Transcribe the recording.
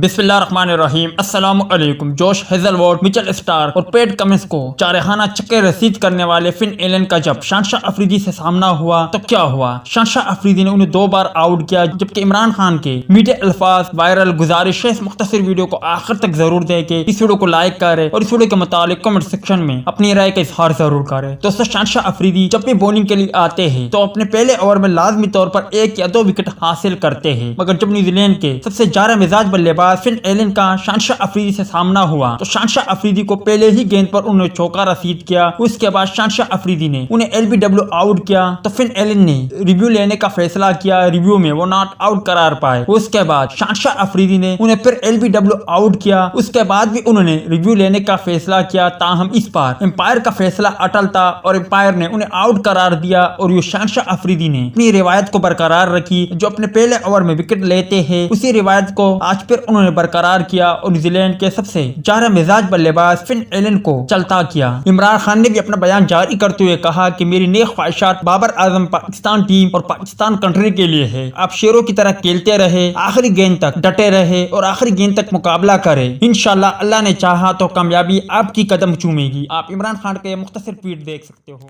بسم اللہ الرحمن الرحیم۔ السلام علیکم۔ جوش ہیزل ووڈ، مچل اسٹار اور پیٹ کمنس کو چارخانہ چکے رسید کرنے والے فن ایلن کا جب شہنشاہ افریدی سے سامنا ہوا تو کیا ہوا؟ شہنشاہ افریدی نے انہیں 2 بار آؤٹ کیا، جبکہ عمران خان کے میٹھے الفاظ وائرل گزارش ہے اس مختصر ویڈیو کو آخر تک ضرور دیکھیں، اس ویڈیو کو لائک کرے اور اس ویڈیو کے متعلق کمنٹ سیکشن میں اپنی رائے کا اظہار ضرور کرے۔ دوستو، شہنشاہ افریدی جب بھی بولنگ کے لیے آتے ہیں تو اپنے پہلے اوور میں لازمی طور پر 1 یا 2 وکٹ حاصل کرتے ہیں، مگر جب نیوزی لینڈ کے سب سے جارح مزاج بلے باز فن ایلن کا شہنشاہ افریدی سے سامنا ہوا تو شہنشاہ افریدی کو پہلے ہی گیند پر انہوں نے چوکا رسید کیا۔ اس کے بعد شہنشاہ افریدی نے انہیں LBW آؤٹ کیا تو فن ایلن نے ریویو لینے کا فیصلہ کیا، ریویو میں وہ ناٹ آؤٹ قرار پائے۔ اس کے بعد شہنشاہ افریدی نے انہیں پھر LBW آؤٹ کیا، اس کے بعد بھی انہوں نے ریویو لینے کا فیصلہ کیا، تاہم اس بار امپائر کا فیصلہ اٹل تھا اور امپائر نے انہیں آؤٹ قرار دیا اور یہ شہنشاہ افریدی نے اپنی روایت کو برقرار رکھی، جو اپنے پہلے اوور میں وکٹ لیتے ہیں اسی روایت کو آج پھر انہوں نے برقرار کیا اور نیوزی لینڈ کے سب سے جارح مزاج بلے باز فن ایلن کو چلتا کیا۔ عمران خان نے بھی اپنا بیان جاری کرتے ہوئے کہا کہ میری نیک خواہشات بابر اعظم پاکستان ٹیم اور پاکستان کنٹری کے لیے ہے، آپ شیروں کی طرح کھیلتے رہے، آخری گیند تک ڈٹے رہے اور آخری گیند تک مقابلہ کرے، انشاءاللہ اللہ نے چاہا تو کامیابی آپ کی قدم چومے گی۔ آپ عمران خان کا یہ مختصر ٹویٹ دیکھ سکتے ہو۔